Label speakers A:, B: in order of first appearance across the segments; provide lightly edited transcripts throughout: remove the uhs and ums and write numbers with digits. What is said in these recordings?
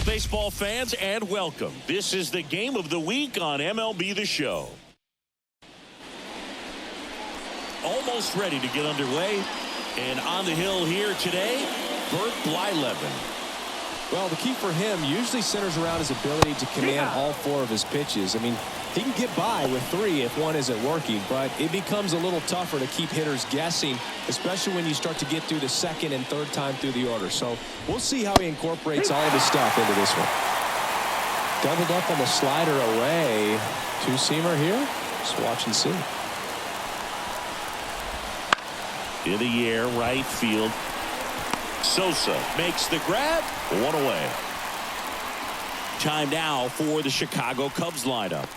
A: baseball fans, and welcome. This is the game of the week on MLB The Show. Almost ready to get underway. And on the hill here today, Bert Blyleven.
B: Well, the key for him usually centers around his ability to command all four of his pitches. I mean, he can get by with three if one isn't working, but it becomes a little tougher to keep hitters guessing, especially when you start to get through the second and third time through the order. So we'll see how he incorporates all of his stuff into this one. Doubled up on the slider away. Two-seamer here. Just watch and see.
A: In the air, right field. Sosa makes the grab. One away. Time now for the Chicago Cubs lineup.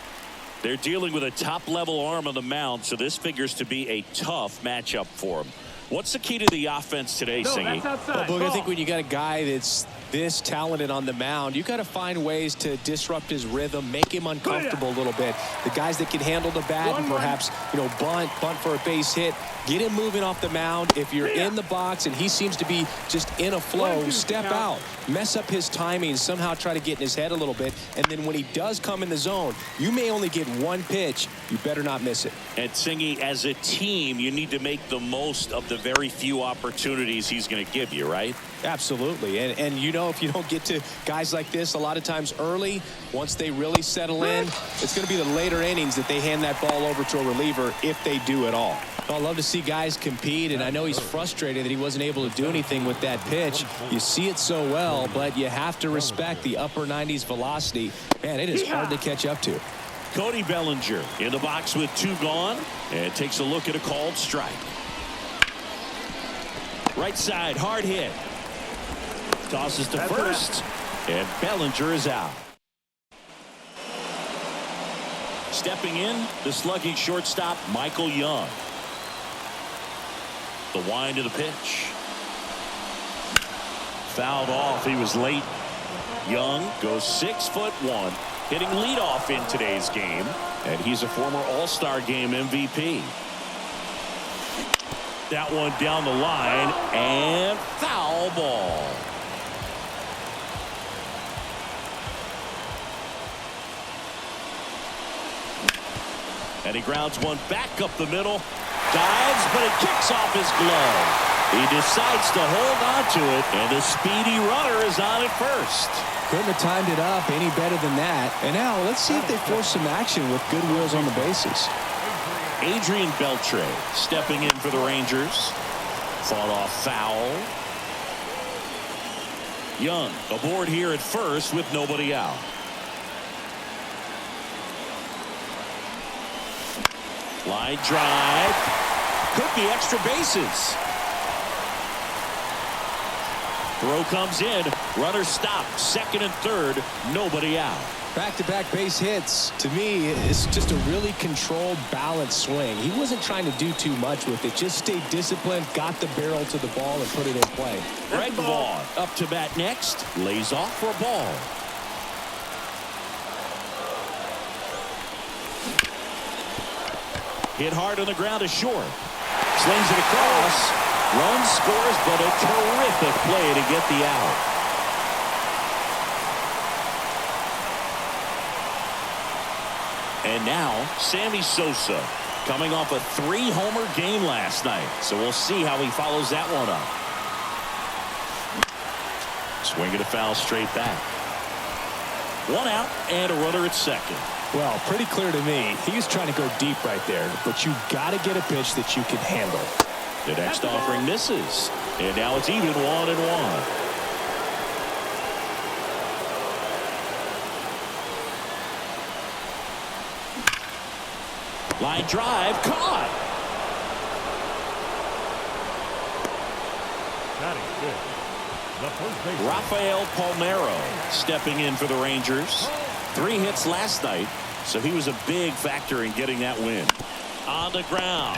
A: They're dealing with a top-level arm on the mound, so this figures to be a tough matchup for them. What's the key to the offense today, Singy?
B: Well, Boog, I think when you got a guy that's this talented on the mound, you got to find ways to disrupt his rhythm, make him uncomfortable a little bit. The guys that can handle the bat and perhaps, bunt for a base hit, get him moving off the mound. If you're in the box and he seems to be just in a flow, step out, mess up his timing, somehow try to get in his head a little bit. And then when he does come in the zone, you may only get one pitch. You better not miss it.
A: And Singy, as a team, you need to make the most of the very few opportunities he's going to give you, right?
B: Absolutely. And if you don't get to guys like this a lot of times early, once they really settle in, it's going to be the later innings that they hand that ball over to a reliever, if they do at all. I love to see guys compete, and I know he's frustrated that he wasn't able to do anything with that pitch. You see it so well, but you have to respect the upper 90s velocity. Man, it is hard to catch up to.
A: Cody Bellinger in the box with two gone, and takes a look at a called strike. Right side, hard hit. Tosses to first, and Bellinger is out. Stepping in, the slugging shortstop, Michael Young. The wind to the pitch. Fouled off. He was late. Young goes 6'1", hitting leadoff in today's game, and he's a former All-Star Game MVP. That one down the line, and foul ball. And he grounds one back up the middle. Dives, but it kicks off his glove. He decides to hold on to it, and the speedy runner is on at first.
B: Couldn't have timed it up any better than that. And now let's see if they force some action with good wheels on the bases.
A: Adrian Beltre stepping in for the Rangers. Fought off foul. Young aboard here at first with nobody out. Line drive. Could be extra bases. Throw comes in. Runner stopped. Second and third. Nobody out.
B: Back-to-back base hits. To me, it's just a really controlled, balanced swing. He wasn't trying to do too much with it. Just stayed disciplined, got the barrel to the ball, and put it in play.
A: Greg Vaughn up to bat next. Lays off for a ball. Hit hard on the ground to short. Slings it across. Run scores, but a terrific play to get the out. And now, Sammy Sosa, coming off a 3-homer game last night. So we'll see how he follows that one up. Swinging a foul straight back. One out and a runner at second.
B: Well, pretty clear to me. He was trying to go deep right there, but you got to get a pitch that you can handle.
A: The next offering misses, and now it's even 1-1. Line drive caught. Rafael Palmeiro stepping in for the Rangers. 3 hits last night, so he was a big factor in getting that win. On the ground.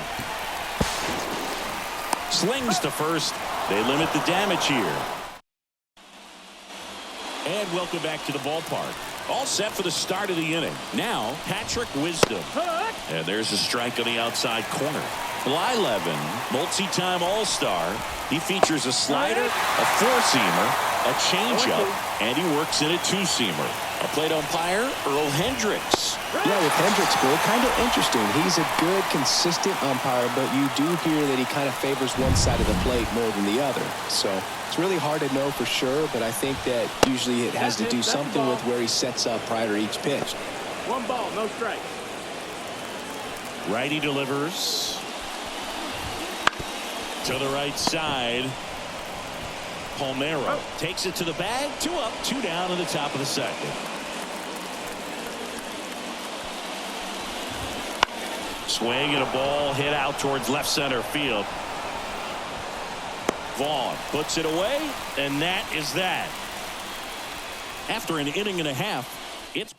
A: Slings to first. They limit the damage here. And welcome back to the ballpark. All set for the start of the inning. Now, Patrick Wisdom. And there's a strike on the outside corner. Blyleven, multi-time All-Star. He features a slider, a four-seamer, A changeup, and he works in a two-seamer. A plate umpire, Earl Hendricks.
B: Yeah, with Hendricks, Bill, kind of interesting. He's a good, consistent umpire, but you do hear that he kind of favors one side of the plate more than the other. So it's really hard to know for sure, but I think that usually it has to do something with where he sets up prior to each pitch.
C: 1 ball, no strike.
A: Righty delivers to the right side. Palmeiro takes it to the bag. 2 up, 2 down in the top of the second. Swing and a ball hit out towards left center field. Vaughn puts it away, and that is that. After an inning and a half, it's.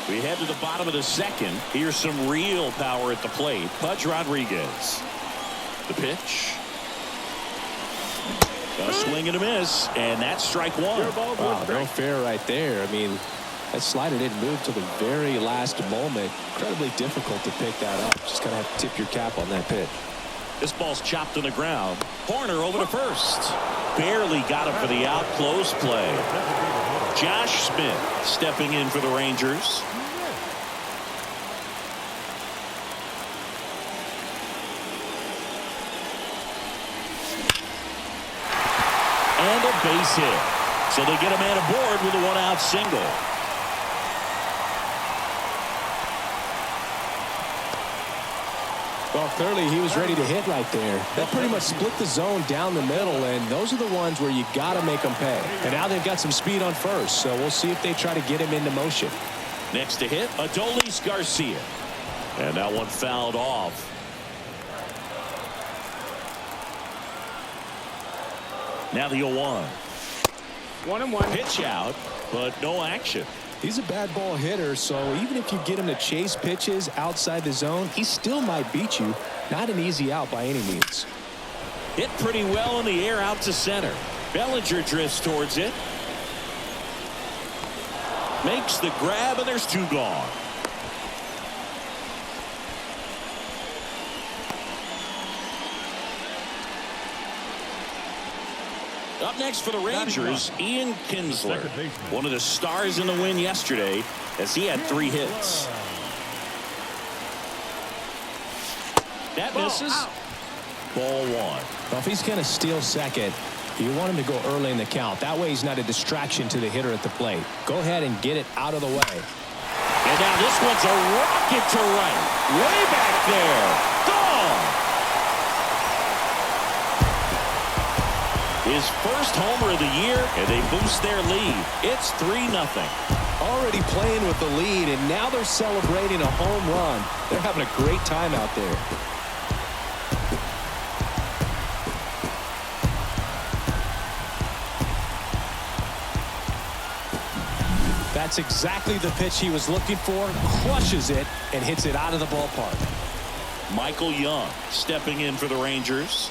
A: We head to the bottom of the second. Here's some real power at the plate. Pudge Rodriguez. The pitch. A swing and a miss, and that's strike 1.
B: Wow, no fair right there. I mean, that slider didn't move till the very last moment. Incredibly difficult to pick that up. Just kind of have to tip your cap on that pitch.
A: This ball's chopped on the ground. Horner over to first. Barely got him for the out. Close play. Josh Smith stepping in for the Rangers. And a base hit. So they get a man aboard with a 1-out single.
B: Well, clearly he was ready to hit right there. That pretty much split the zone down the middle, and those are the ones where you got to make them pay. And now they've got some speed on first, so we'll see if they try to get him into motion.
A: Next to hit, Adolis Garcia. And that one fouled off. Now the 0-1.
C: 1-1.
A: Pitch out, but no action.
B: He's a bad ball hitter, so even if you get him to chase pitches outside the zone, he still might beat you. Not an easy out by any means.
A: Hit pretty well in the air out to center. Bellinger drifts towards it. Makes the grab, and there's 2 gone. Up next for the Rangers, Ian Kinsler, one of the stars in the win yesterday, as he had 3 hits. That misses. Ball 1.
B: Well, if he's going to steal second, you want him to go early in the count. That way he's not a distraction to the hitter at the plate. Go ahead and get it out of the way.
A: And now this one's a rocket to right. Way back there. Gone. His first homer of the year, and they boost their lead. It's 3-0.
B: Already playing with the lead, and now they're celebrating a home run. They're having a great time out there. That's exactly the pitch he was looking for. Crushes it and hits it out of the ballpark.
A: Michael Young stepping in for the Rangers.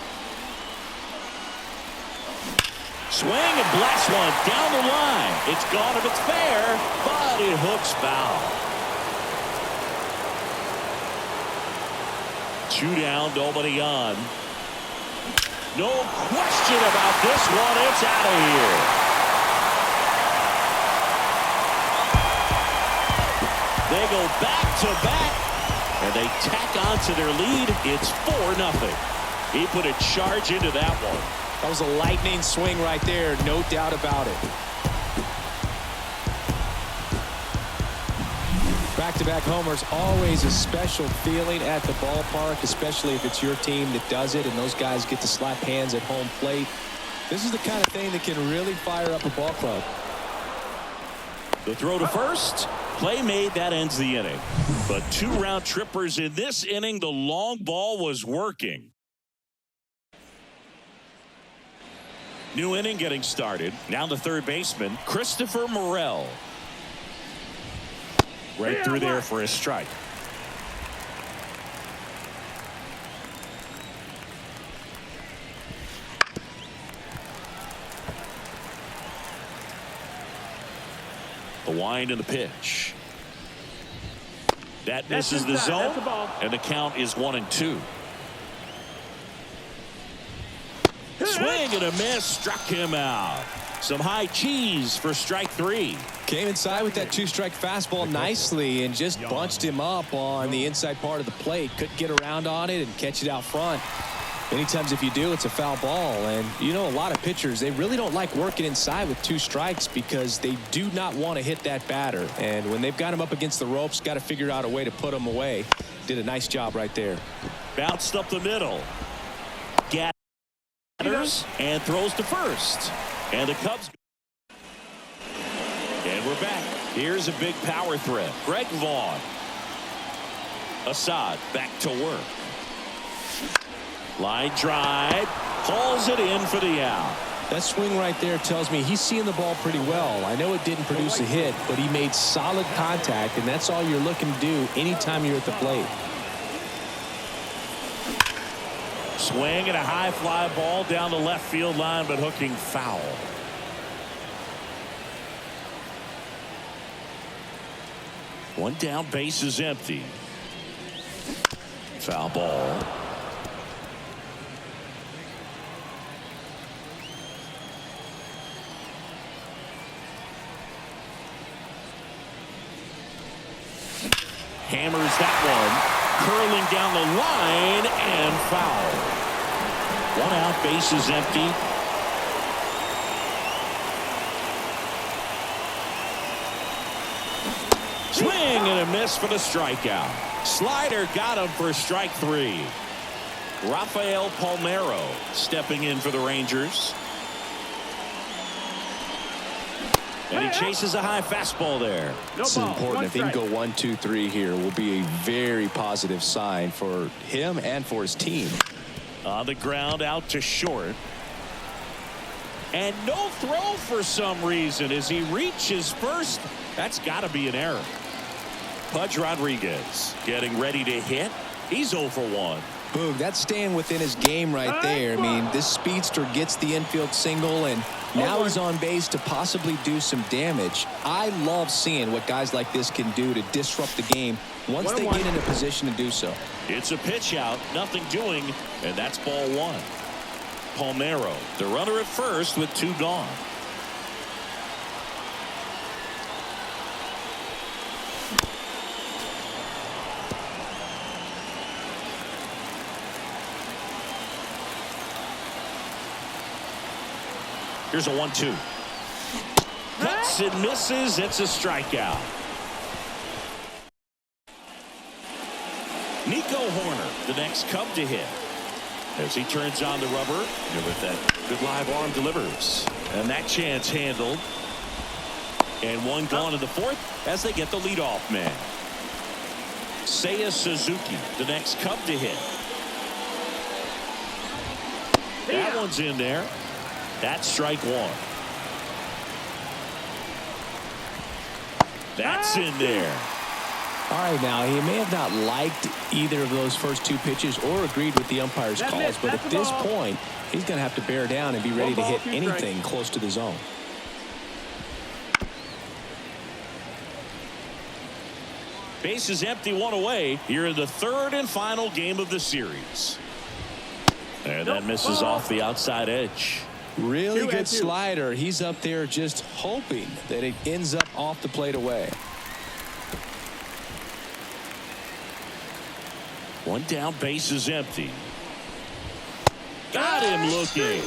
A: Swing and blast one down the line. It's gone if it's fair, but it hooks foul. 2 down, nobody on. No question about this one. It's out of here. They go back to back, and they tack on to their lead. It's 4-0. He put a charge into that one.
B: That was a lightning swing right there, no doubt about it. Back-to-back homers, always a special feeling at the ballpark, especially if it's your team that does it and those guys get to slap hands at home plate. This is the kind of thing that can really fire up a ball club.
A: The throw to first. Play made. That ends the inning. But 2 round trippers in this inning. The long ball was working. New inning getting started. Now the third baseman, Christopher Morel. Right through there for a strike. The wind and the pitch. That misses the zone, and the count is 1-2. Swing and a miss. Struck him out. Some high cheese for strike 3.
B: Came inside with that two-strike fastball nicely and just bunched him up on the inside part of the plate. Couldn't get around on it and catch it out front. Many times if you do, it's a foul ball. And you know, a lot of pitchers, they really don't like working inside with 2 strikes because they do not want to hit that batter. And when they've got him up against the ropes, got to figure out a way to put him away. Did a nice job right there.
A: Bounced up the middle. Gathers and throws to first. And the Cubs. And we're back. Here's a big power threat. Greg Vaughn. Assad back to work. Line drive. Hauls it in for the out.
B: That swing right there tells me he's seeing the ball pretty well. I know it didn't produce a hit, but he made solid contact, and that's all you're looking to do anytime you're at the plate.
A: Swing and a high fly ball down the left field line, but hooking foul. One down, base is empty. Foul ball. Hammers that one. Curling down the line and foul. 1 out, base is empty. Swing and a miss for the strikeout. Slider got him for strike 3. Rafael Palmeiro stepping in for the Rangers. And he chases a high fastball there.
B: This is important. If he can go 1, 2, 3 here, will be a very positive sign for him and for his team.
A: On the ground, out to short. And no throw for some reason as he reaches first. That's got to be an error. Pudge Rodriguez getting ready to hit. He's 0 for 1.
B: Boog, that's staying within his game right there. I mean, this speedster gets the infield single, and now he's on base to possibly do some damage. I love seeing what guys like this can do to disrupt the game once they get in a position to do so.
A: It's a pitch out, nothing doing, and that's ball 1. Palmeiro, the runner at first with 2 gone. Here's a 1-2. Cuts and misses. It's a strikeout. Nico Horner, the next Cub to hit. As he turns on the rubber, with that good live arm delivers. And that chance handled. And 1 gone in the 4th as they get the leadoff man. Seiya Suzuki, the next Cub to hit. That one's in there. That's strike 1. That's in there.
B: All right, now, he may have not liked either of those first 2 pitches or agreed with the umpire's calls, but at this point, he's going to have to bear down and be ready to hit anything close to the zone.
A: Base is empty, 1 away here in the 3rd and final game of the series. And that misses off the outside edge.
B: Really good slider. He's up there just hoping that it ends up off the plate away.
A: 1 down, base is empty. Got him looking.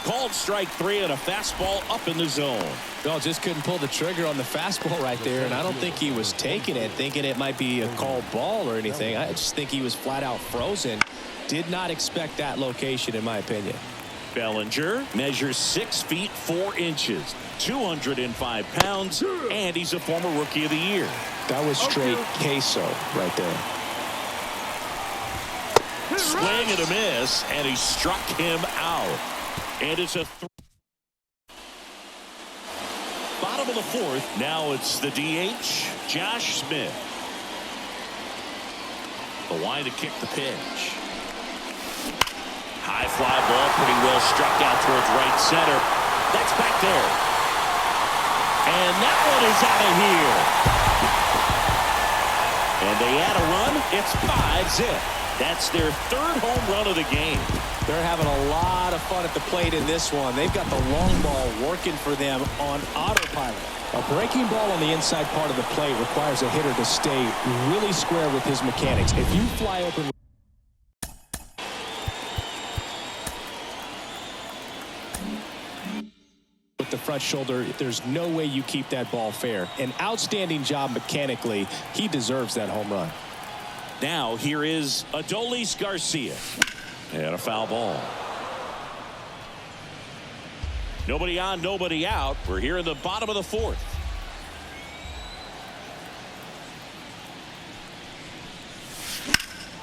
A: Called strike 3 and a fastball up in the zone.
B: Well, just couldn't pull the trigger on the fastball right there, and I don't think he was taking it, thinking it might be a called ball or anything. I just think he was flat out frozen. Did not expect that location, in my opinion.
A: Bellinger measures 6 feet 4 inches, 205 pounds, and he's a former Rookie of the Year.
B: That was straight queso right there.
A: Swing and a miss, and he struck him out. And it's a bottom of the 4th. Now it's the DH, Josh Smith. The line to kick the pitch. High fly ball, pretty well struck out towards right center. That's back there. And that one is out of here. And they add a run. It's 5-zip. That's their third home run of the game.
B: They're having a lot of fun at the plate in this one. They've got the long ball working for them on autopilot. A breaking ball on the inside part of the plate requires a hitter to stay really square with his mechanics. If you fly open with the front shoulder, there's no way you keep that ball fair. An outstanding job mechanically. He deserves that home run.
A: Now here is Adolis Garcia. And a foul ball. Nobody on, nobody out. We're here in the bottom of the fourth.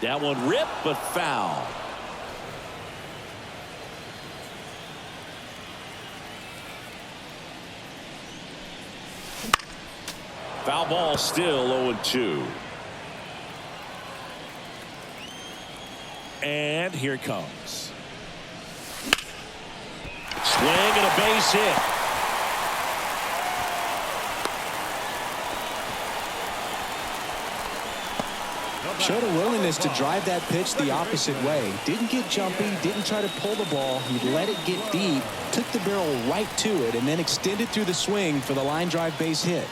A: That one ripped, but foul. Foul ball, still 0-2. And here it comes. Swing and a base hit.
B: Showed a willingness to drive that pitch the opposite way. Didn't get jumpy, didn't try to pull the ball. He let it get deep, took the barrel right to it, and then extended through the swing for the line drive base hit.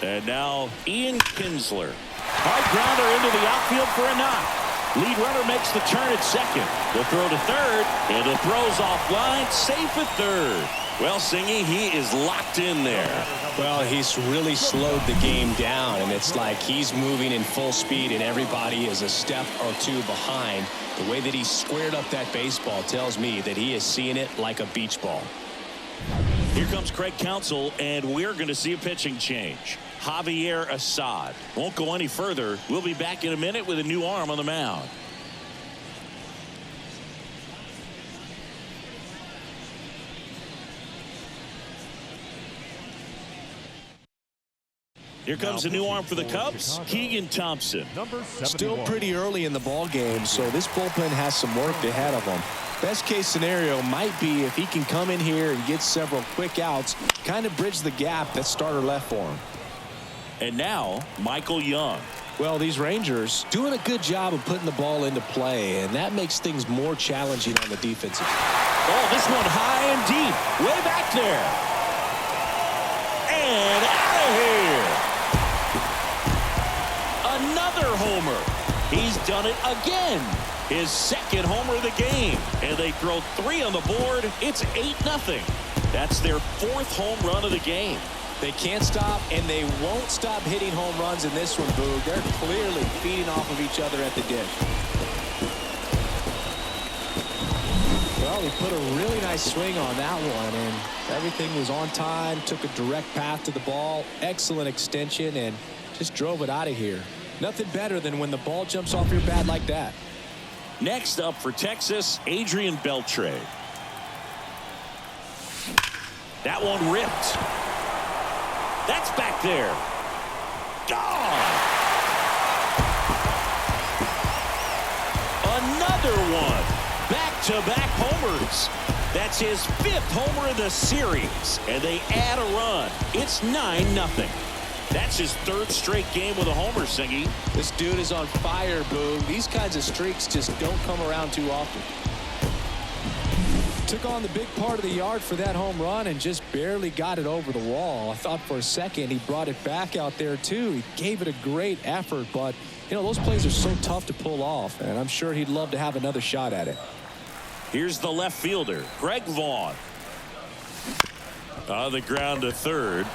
A: And now Ian Kinsler. Hard grounder into the outfield for a knock. Lead runner makes the turn at second. The throw to third, and the throw's offline, safe at third. Well, Singy, he is locked in there.
B: Well, he's really slowed the game down, and it's like he's moving in full speed, and everybody is a step or two behind. The way that he squared up that baseball tells me that he is seeing it like a beach ball.
A: Here comes Craig Counsell, and we're going to see a pitching change. Javier Assad won't go any further. We'll be back in a minute with a new arm on the mound. Here comes a new arm for the Cubs, Keegan Thompson.
B: Still pretty early in the ball game, so this bullpen has some work ahead of them. Best case scenario might be if he can come in here and get several quick outs, kind of bridge the gap that starter left for him.
A: And now Michael Young.
B: Well, these Rangers doing a good job of putting the ball into play, and that makes things more challenging on the defensive.
A: Oh, this one high and deep, way back there. And out of here. Another homer. He's done it again. His second homer of the game. And they throw 3 on the board. It's 8-0. That's their 4th home run of the game.
B: They can't stop, and they won't stop hitting home runs in this one, Boog. They're clearly feeding off of each other at the dish. Well, he put a really nice swing on that one, and everything was on time, took a direct path to the ball, excellent extension, and just drove it out of here. Nothing better than when the ball jumps off your bat like that.
A: Next up for Texas, Adrian Beltre. That one ripped. That's back there. Gone. Another one. Back-to-back homers. That's his 5th homer of the series. And they add a run. It's 9-0. That's his 3rd straight game with a homer, Singy.
B: This dude is on fire, Boog. These kinds of streaks just don't come around too often. Took on the big part of the yard for that home run and just barely got it over the wall. I thought for a second he brought it back out there too. He gave it a great effort, but you know, those plays are so tough to pull off, and I'm sure he'd love to have another shot at it.
A: Here's the left fielder, Greg Vaughn. On the ground to third.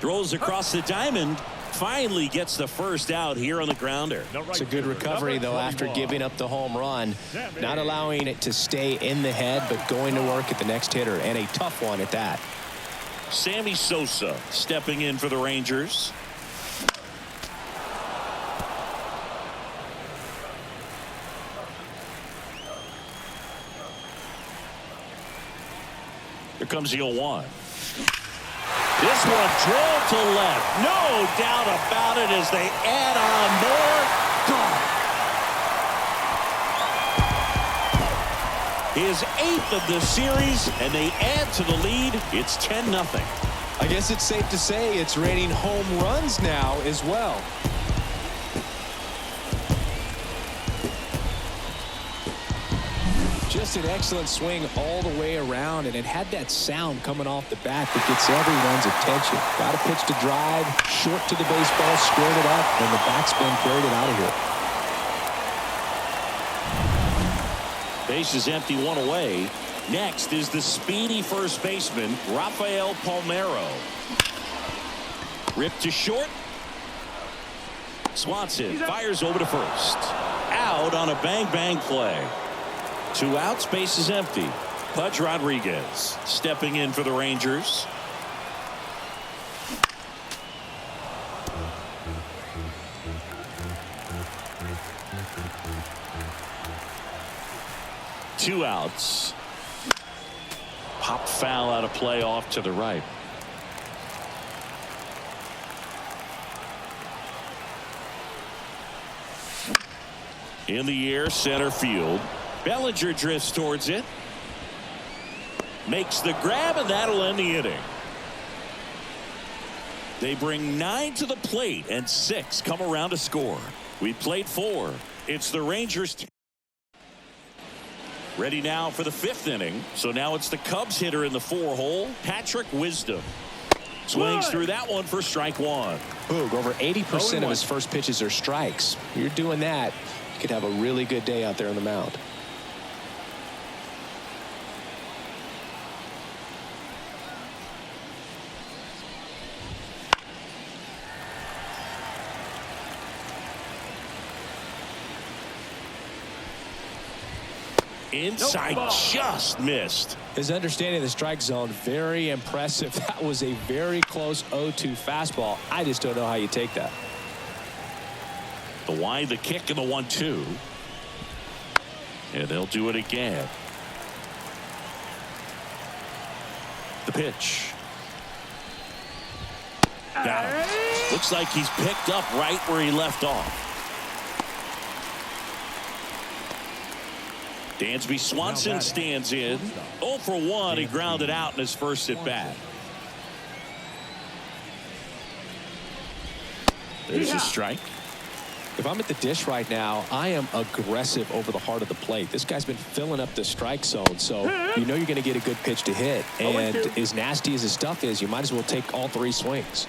A: Throws across the diamond. Finally gets the first out here on the grounder.
B: It's a good recovery, though, after giving up the home run. Not allowing it to stay in the head, but going to work at the next hitter, and a tough one at that.
A: Sammy Sosa stepping in for the Rangers. Here comes the 0-1. This one drilled to left. No doubt about it as they add on more. Gone. His 8th of the series, and they add to the lead. It's 10-0.
B: I guess it's safe to say it's raining home runs now as well. Just an excellent swing all the way around, and it had that sound coming off the bat that gets everyone's attention. Got a pitch to drive, short to the baseball, squared it up, and the backspin carried it out of here.
A: Base is empty, one away. Next is the speedy first baseman, Rafael Palmeiro. Ripped to short. Swanson fires over to first. Out on a bang-bang play. 2 outs, base is empty. Pudge Rodriguez stepping in for the Rangers. Two outs. Pop foul out of play off to the right. In the air, center field. Bellinger drifts towards it. Makes the grab, and that'll end the inning. They bring 9 to the plate, and 6 come around to score. We played 4. It's the Rangers. Ready now for the 5th inning. So now it's the Cubs hitter in the 4-hole, Patrick Wisdom. Swings through that one for strike 1.
B: Boog, over 80% of his first pitches are strikes. You're doing that, you could have a really good day out there on the mound.
A: Inside, just missed.
B: His understanding of the strike zone, very impressive. That was a very close 0-2 fastball. I just don't know how you take that.
A: The wide, the kick, and the 1-2. And they'll do it again. The pitch. Got him. Looks like he's picked up right where he left off. Dansby Swanson stands in. 0 for 1. He grounded out in his first at bat. There's a strike.
B: If I'm at the dish right now, I am aggressive over the heart of the plate. This guy's been filling up the strike zone, so you know you're going to get a good pitch to hit. And as nasty as his stuff is, you might as well take all 3 swings.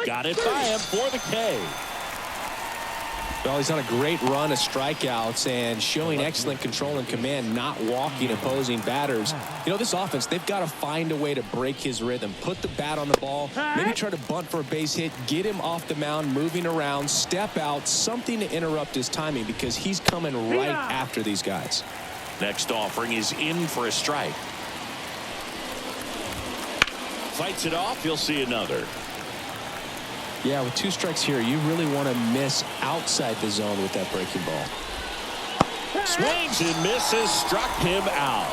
A: Got it by him for the K.
B: Well, he's on a great run of strikeouts and showing excellent control and command, not walking opposing batters. You know, this offense, they've got to find a way to break his rhythm, put the bat on the ball, maybe try to bunt for a base hit, get him off the mound, moving around, step out, something to interrupt his timing because he's coming right after these guys.
A: Next offering is in for a strike. Fights it off. You'll see another.
B: Yeah, with 2 strikes here, you really want to miss outside the zone with that breaking ball.
A: Swings and misses, struck him out.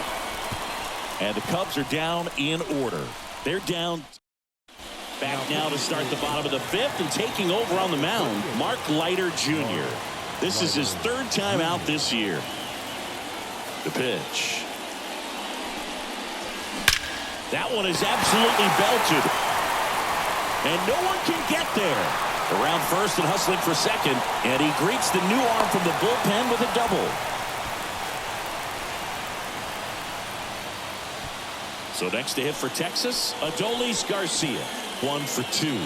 A: And the Cubs are down in order. They're down. Back now to start the bottom of the 5th, and taking over on the mound, Mark Leiter Jr. This is his 3rd time out this year. The pitch. That one is absolutely belted. And no one can get there. Around first and hustling for second. And he greets the new arm from the bullpen with a double. So next to hit for Texas, Adolis Garcia. 1 for 2.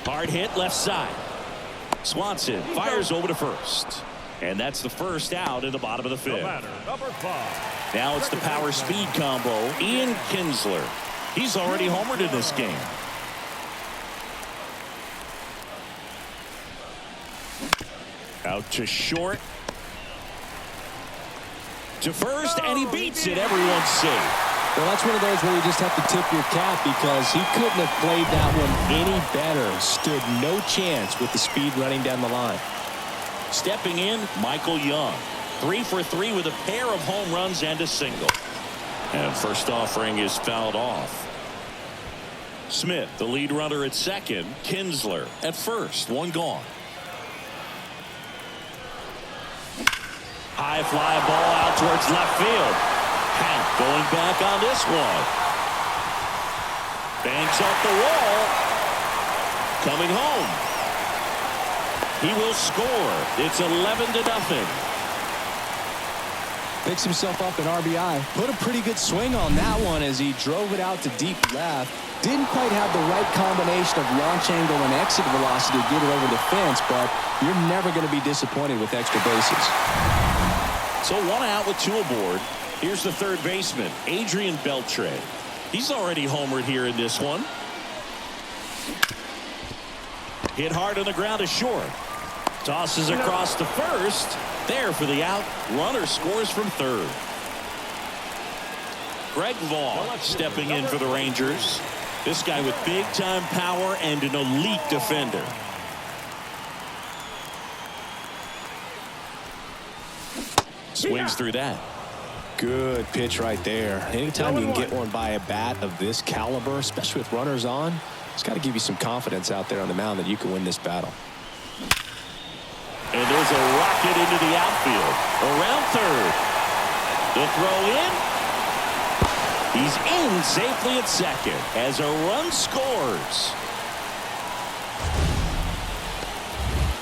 A: Hard hit left side. Swanson fires over to first. And that's the first out in the bottom of the 5th. Now it's the power speed combo. Ian Kinsler. He's already homered in this game. Out to short. To first, and he beats it. Everyone's safe.
B: Well, that's one of those where you just have to tip your cap because he couldn't have played that one any better. Stood no chance with the speed running down the line.
A: Stepping in, Michael Young. 3 for 3 with a pair of home runs and a single. And first offering is fouled off. Smith, the lead runner at second. Kinsler at first. 1 gone. High fly ball out towards left field. Going back on this one. Banks off the wall. Coming home. He will score. It's 11-0.
B: Picks himself up an RBI. Put a pretty good swing on that one as he drove it out to deep left. Didn't quite have the right combination of launch angle and exit velocity to get it over the fence, but you're never going to be disappointed with extra bases.
A: So 1 out with 2 aboard. Here's the third baseman, Adrian Beltre. He's already homered here in this one. Hit hard on the ground to short. Tosses across to first. There for the out. Runner scores from third. Greg Vaughn stepping in for the Rangers. This guy with big-time power and an elite defender. Swings through that.
B: Good pitch right there. Anytime you can get one by a bat of this caliber, especially with runners on, it's got to give you some confidence out there on the mound that you can win this battle.
A: And there's a rocket into the outfield. Around third. The throw in. He's in safely at second as a run scores.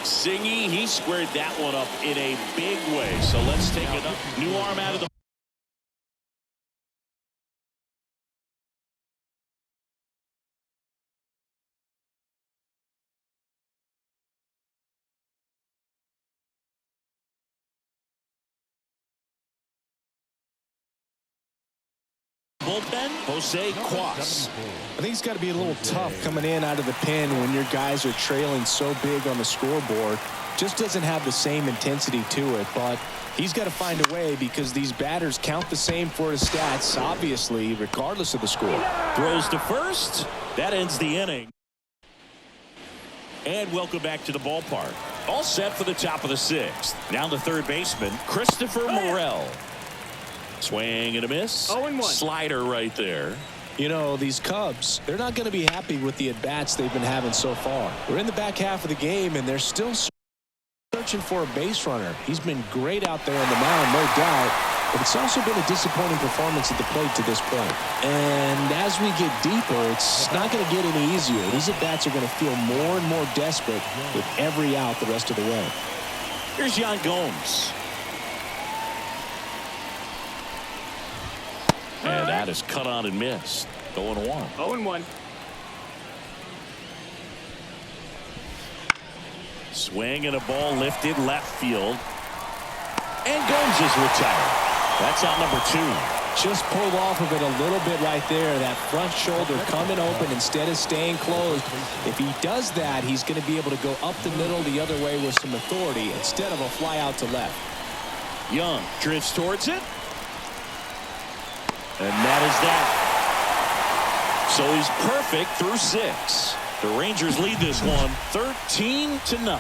A: Singy, he squared that one up in a big way. So let's take it up. New arm out of the bullpen, Jose Quas.
B: I think it's got to be a little tough coming in out of the pen when your guys are trailing so big on the scoreboard. Just doesn't have the same intensity to it, but he's got to find a way because these batters count the same for his stats, obviously, regardless of the score.
A: Throws to first. That ends the inning. And welcome back to the ballpark. All set for the top of the 6th. Now the third baseman, Christopher Morel. Swing and a miss.
C: 0-1.
A: Slider right there.
B: You know, these Cubs, they're not going to be happy with the at-bats they've been having so far. We're in the back half of the game, and they're still searching for a base runner. He's been great out there on the mound, no doubt, but it's also been a disappointing performance at the plate to this point. And as we get deeper, it's not going to get any easier. These at-bats are going to feel more and more desperate with every out the rest of the way.
A: Here's Yan Gomes. And that is cut on and missed. 0-1.
C: 0-1.
A: Swing and a ball lifted left field. And Gomes is retired. That's out number 2.
B: Just pulled off of it a little bit right there. That front shoulder coming open instead of staying closed. If he does that, he's going to be able to go up the middle the other way with some authority instead of a fly out to left.
A: Young drifts towards it. And that is that. So he's perfect through 6. The Rangers lead this one 13-0.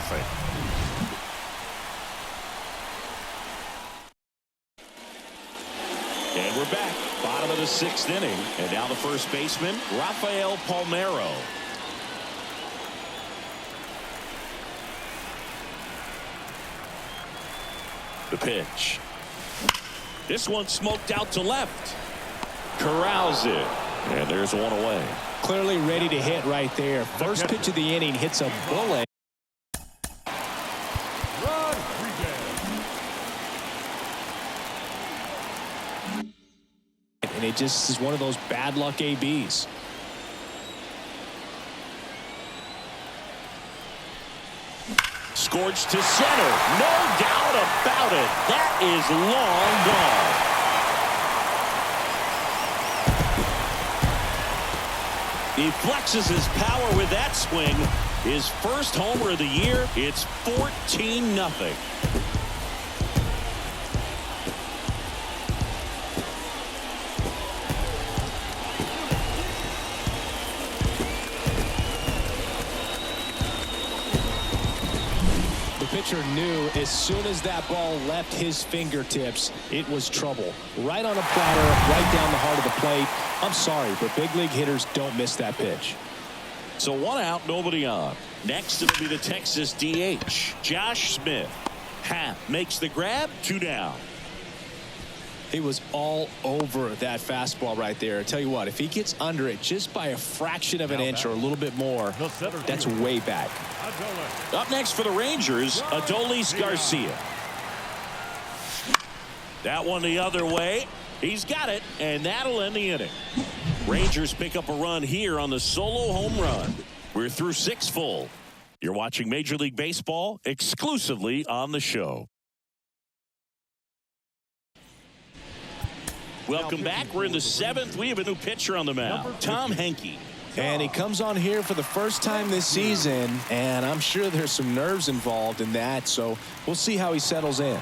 A: And we're back. Bottom of the 6th inning. And now the first baseman, Rafael Palmeiro. The pitch. This one smoked out to left. Corrals it. And there's one away.
B: Clearly ready to hit right there. First pitch of the inning hits a bullet. And it just is one of those bad luck ABs.
A: Scorched to center. No doubt about it. That is long gone. He flexes his power with that swing. His first homer of the year. It's 14-0.
B: The pitcher knew as soon as that ball left his fingertips, it was trouble. Right on a platter, right down the heart of the plate. I'm sorry, but big league hitters don't miss that pitch.
A: So 1 out, nobody on. Next, it'll be the Texas DH, Josh Smith. Happ makes the grab, 2 down.
B: He was all over that fastball right there. I tell you what, if he gets under it just by a fraction of an inch or a little bit more, that's way back.
A: Up next for the Rangers, Adolis Garcia. That one the other way. He's got it, and that'll end the inning. Rangers pick up a run here on the solo home run. We're through 6 full. You're watching Major League Baseball exclusively on the show. Welcome back. We're in the 7th. We have a new pitcher on the mound, Tom Henke.
B: And he comes on here for the first time this season, and I'm sure there's some nerves involved in that, so we'll see how he settles in.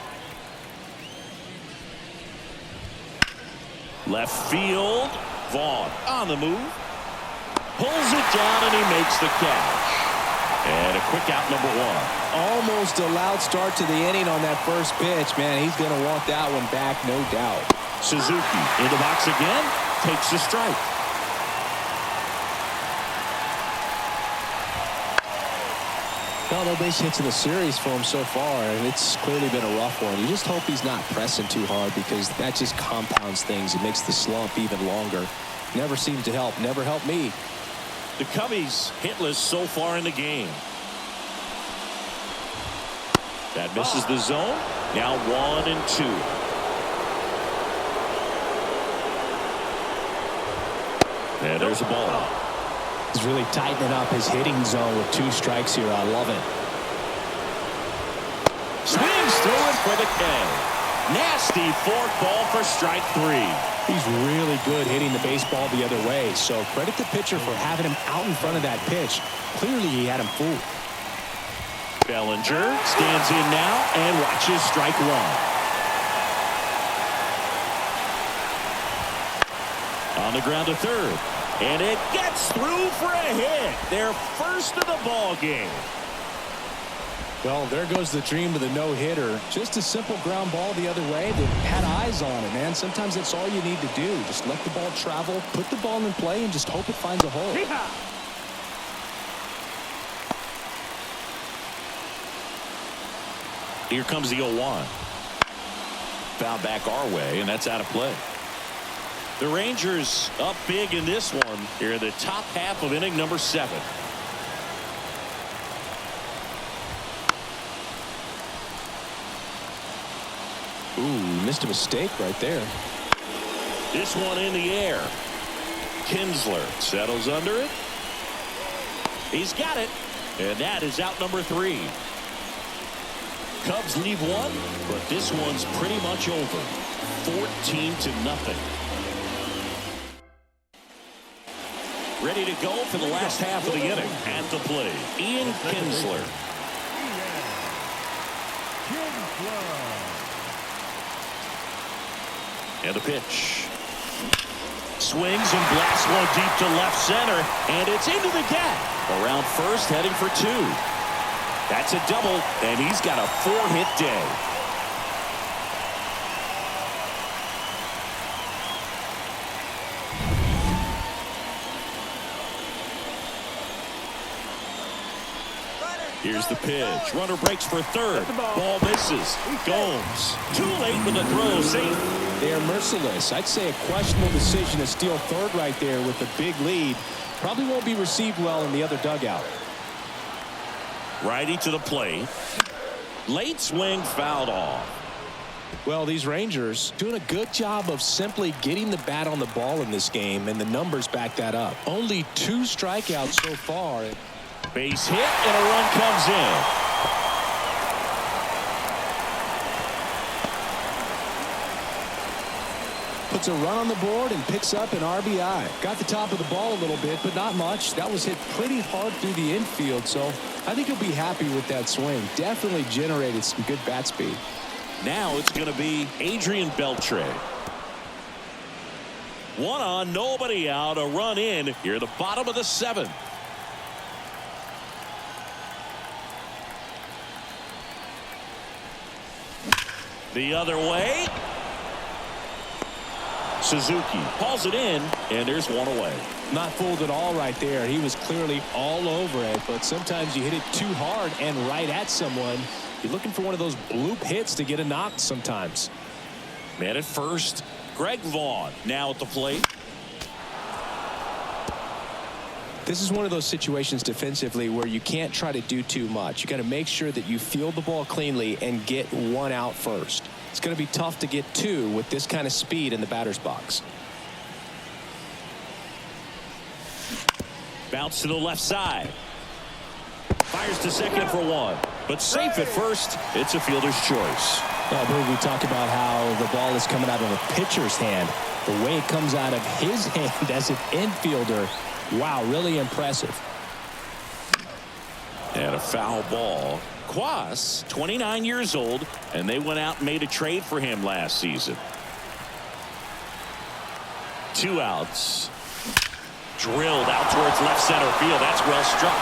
A: Left field. Vaughn on the move. Pulls it down, and he makes the catch. And a quick out, number 1.
B: Almost a loud start to the inning on that first pitch. Man, he's going to want that one back, no doubt.
A: Suzuki in the box again. Takes a strike.
B: Well, no base hits in the series for him so far, and it's clearly been a rough one. You just hope he's not pressing too hard because that just compounds things. It makes the slump even longer. Never seemed to help. Never helped me.
A: The Cubbies hitless so far in the game. That misses the zone. Now 1-2. And there's a ball.
B: He's really tightening up his hitting zone with 2 strikes here. I love it.
A: Swings through it for the K. Nasty forkball for strike 3.
B: He's really good hitting the baseball the other way, so credit the pitcher for having him out in front of that pitch. Clearly he had him fooled.
A: Bellinger stands in now and watches strike 1. On the ground to third. And it gets through for a hit. Their first of the ball game.
B: Well, there goes the dream of the no-hitter. Just a simple ground ball the other way that had eyes on it, man. Sometimes that's all you need to do. Just let the ball travel, put the ball in play, and just hope it finds a hole.
A: Here comes the 0-1. Foul back our way, and that's out of play. The Rangers up big in this one here in the top half of inning number 7.
B: Ooh, missed a mistake right there.
A: This one in the air. Kinsler settles under it. He's got it. And that is out number 3. Cubs leave one, but this one's pretty much over. 14-0. Ready to go for the last half of the inning. At the plate, Ian Kinsler. And the pitch. Swings and blasts one deep to left center. And it's into the gap. Around first, heading for 2. That's a double, and he's got a 4-hit day. Here's the pitch. Runner breaks for third. Ball misses. Gomes. Too late with the throw. Safe.
B: They are merciless. I'd say a questionable decision to steal third right there with a big lead. Probably won't be received well in the other dugout.
A: Righty to the plate. Late swing fouled off.
B: Well, these Rangers doing a good job of simply getting the bat on the ball in this game, and the numbers back that up. Only 2 strikeouts so far.
A: Base hit, and a run comes in.
B: Puts a run on the board and picks up an RBI. Got the top of the ball a little bit, but not much. That was hit pretty hard through the infield, so I think he'll be happy with that swing. Definitely generated some good bat speed.
A: Now it's going to be Adrian Beltre. 1 on, nobody out, a run in here at the bottom of the 7th. The other way. Suzuki hauls it in, and there's 1 away.
B: Not fooled at all right there. He was clearly all over it, but sometimes you hit it too hard and right at someone. You're looking for one of those bloop hits to get a knock sometimes.
A: Man at first, Greg Vaughn now at the plate.
B: This is one of those situations defensively where you can't try to do too much. You got to make sure that you field the ball cleanly and get one out first. It's going to be tough to get two with this kind of speed in the batter's box.
A: Bounce to the left side. Fires to second for one, but safe at first. It's a fielder's choice.
B: I believe we talked about how the ball is coming out of a pitcher's hand. The way it comes out of his hand as an infielder, wow, really impressive.
A: And a foul ball. Quas, 29 years old, and they went out and made a trade for him last season. 2 outs. Drilled out towards left center field. That's well struck.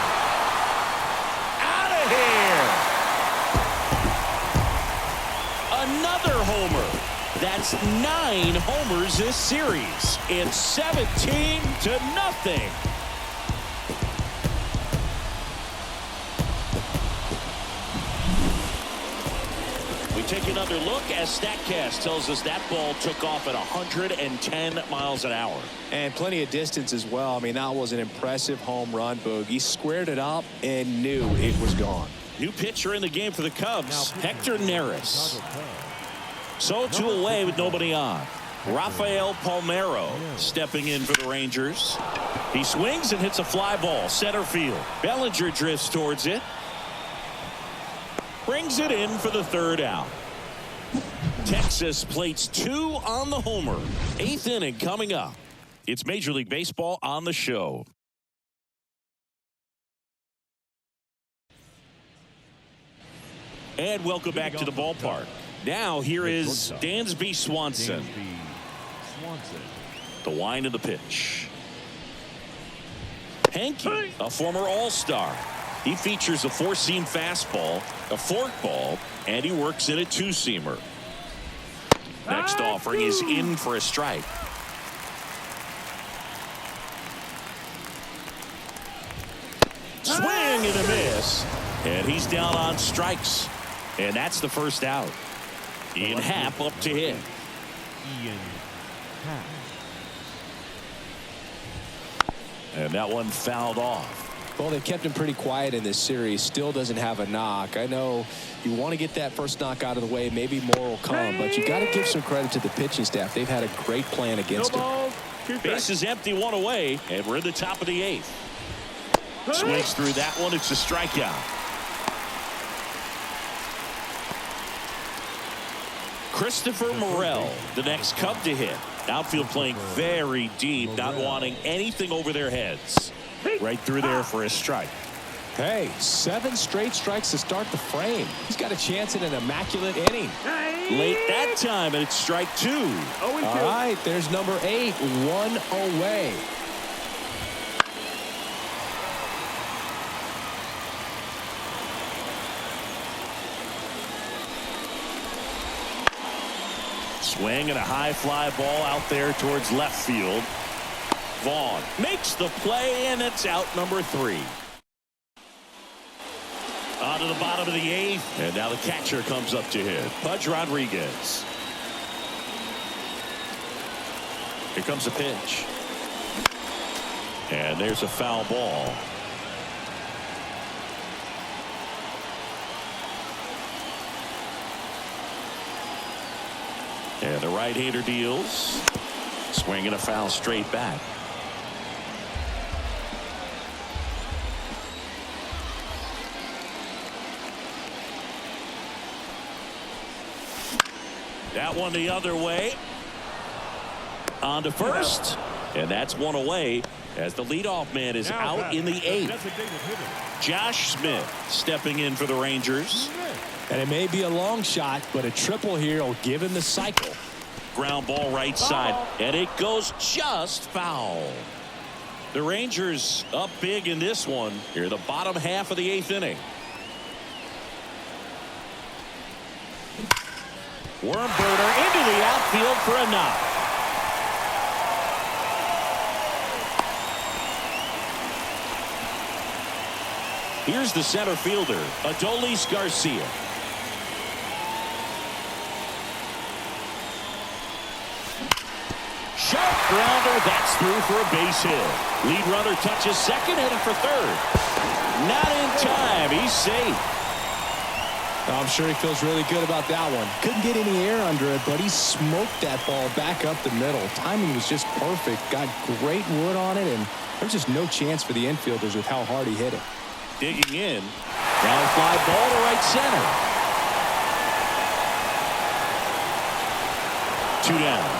A: Out of here. Another homer. That's 9 homers this series. It's 17-0. We take another look as StatCast tells us that ball took off at 110 miles an hour.
B: And plenty of distance as well. I mean, that was an impressive home run, Boog. He squared it up and knew it was gone.
A: New pitcher in the game for the Cubs, Hector Neris. So 2 away with nobody on. Rafael Palmeiro stepping in for the Rangers. He swings and hits a fly ball center field. Bellinger drifts towards it. Brings it in for the 3rd out. Texas plates 2 on the homer. 8th inning coming up. It's Major League Baseball on the show. And welcome back to the ballpark. Now here is Dansby Swanson. The wind of the pitch. Hanky, a former All-Star. He features a 4-seam fastball, a forkball, and he works in a 2-seamer. Next offering is in for a strike. Swing and a miss. And he's down on strikes. And that's the 1st out. Ian Happ up to hit. And that one fouled off.
B: Well, they've kept him pretty quiet in this series. Still doesn't have a knock. I know you want to get that first knock out of the way. Maybe more will come, but you got to give some credit to the pitching staff. They've had a great plan against him.
A: Base is empty, 1 away, and we're in the top of the 8th. Swings through that one. It's a strikeout. Christopher Morel, the next Cub to hit. Outfield playing very deep, not wanting anything over their heads. Right through there for a strike.
B: Hey, 7 straight strikes to start the frame. He's got a chance in an immaculate inning.
A: Late that time, and it's strike 2.
B: All right, there's number 8, 1 away.
A: Swing and a high fly ball out there towards left field. Vaughn makes the play, and it's out number 3. On to the bottom of the 8th, and now the catcher comes up to hit. Pudge Rodriguez. Here comes a pitch. And there's a foul ball. And the right-hander deals. Swing and a foul straight back. That one the other way. On to first. And that's 1 away as the leadoff man is out in the 8th. Josh Smith stepping in for the Rangers.
B: And it may be a long shot, but a triple here will give him the cycle.
A: Ground ball right side, and it goes just foul. The Rangers up big in this one. Here, the bottom half of the 8th inning. Worm burner into the outfield for a knock. Here's the center fielder, Adolis Garcia. grounder. That's through for a base hit. Lead runner touches second, headed for third. Not in time. He's safe.
B: I'm sure he feels really good about that one. Couldn't get any air under it, but he smoked that ball back up the middle. Timing was just perfect. Got great wood on it, and there's just no chance for the infielders with how hard he hit it.
A: Digging in. Ground fly ball to right center. 2 down.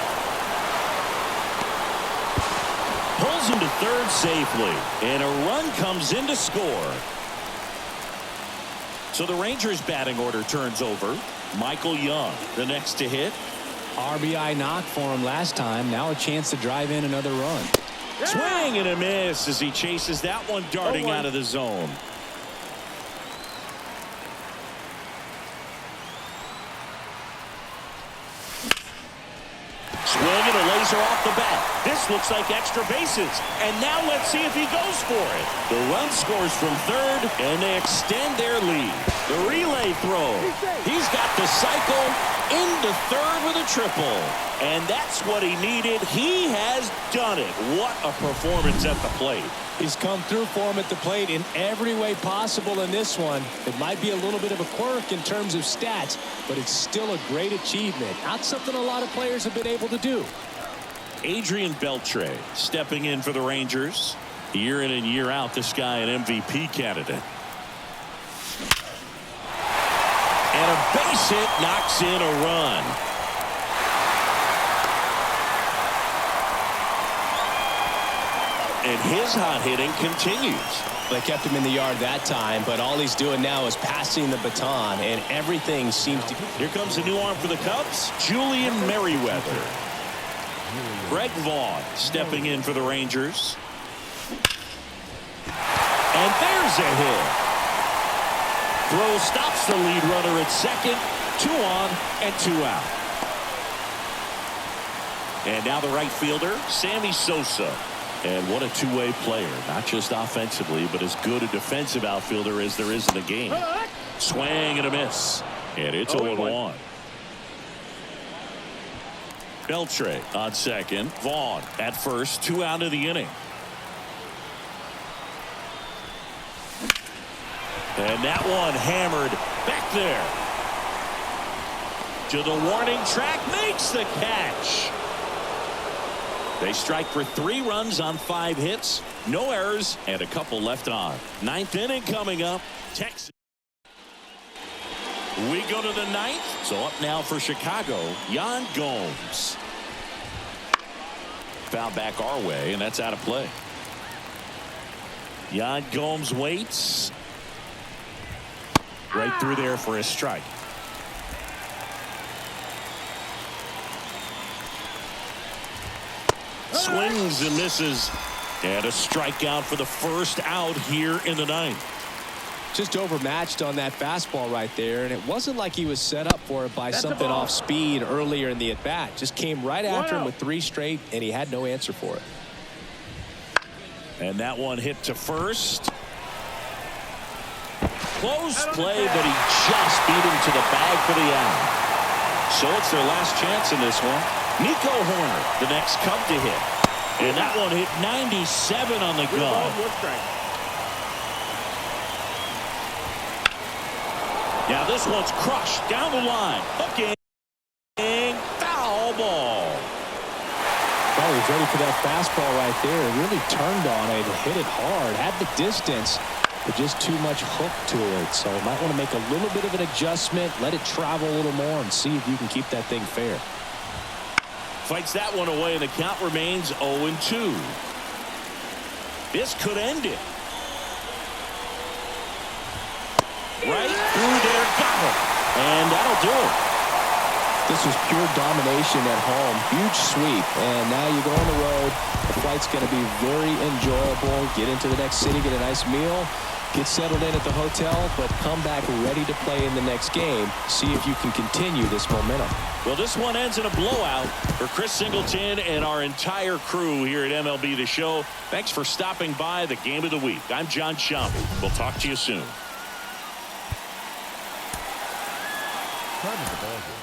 A: Pulls him to third safely, and a run comes in to score. So the Rangers batting order turns over. Michael Young, the next to hit.
B: RBI knock for him last time. Now a chance to drive in another run.
C: Yeah.
A: Swing and a miss as he chases that one darting out of the zone. Swing and a laser off the bat. This looks like extra bases. And now let's see if he goes for it. The run scores from third, and they extend their lead. The relay throw. He's got the cycle into third with a triple. And that's what he needed. He has done it. What a performance at the plate.
B: He's come through for him at the plate in every way possible in this one. It might be a little bit of a quirk in terms of stats, but it's still a great achievement. Not something a lot of players have been able to do.
A: Adrian Beltre stepping in for the Rangers. Year in and year out, this guy an MVP candidate. And a base hit knocks in a run. And his hot hitting continues.
B: They kept him in the yard that time, but all he's doing now is passing the baton, and everything seems to...
A: Here comes a new arm for the Cubs, Julian Merriweather. Greg Vaughn stepping in for the Rangers. And there's a hit. Throw stops the lead runner at second. 2 on and 2 out. And now the right fielder, Sammy Sosa. And what a two-way player, not just offensively, but as good a defensive outfielder as there is in the game. Swing and a miss. And it's 0-1. Beltre on second. Vaughn at first. 2 out of the inning. And that one hammered back there. To the warning track, makes the catch. They strike for 3 runs on 5 hits, no errors, and a couple left on. 9th inning coming up. Texas. We go to the 9th. So up now for Chicago, Yan Gomes. Foul back our way, and that's out of play. Yan Gomes waits. Right through there for a strike. Swings and misses. And a strikeout for the first out here in the 9th.
B: Just overmatched on that fastball right there, and it wasn't like he was set up for it by something off speed earlier in the at-bat. Just came right after him with 3 straight, and he had no answer for it.
A: And that one hit to first. Close play, but he just beat him to the bag for the out. So it's their last chance in this one. Nico Horner, the next Cub to hit. And that one hit 97 on the gun. Now this one's crushed down the line. Hooking. Foul ball.
B: Oh, he's ready for that fastball right there. Really turned on it, hit it hard, had the distance, but just too much hook to it. So you might want to make a little bit of an adjustment, let it travel a little more, and see if you can keep that thing fair.
A: Fights that one away, and the count remains 0-2. This could end it. Right through there, got him. And that'll do it.
B: This was pure domination at home. Huge sweep. And now you go on the road. The flight's going to be very enjoyable. Get into the next city, get a nice meal, get settled in at the hotel, but come back ready to play in the next game. See if you can continue this momentum.
A: Well, this one ends in a blowout. For Chris Singleton and our entire crew here at MLB The Show, thanks for stopping by the Game of the Week. I'm John Shambi. We'll talk to you soon.
D: Time of the ball game.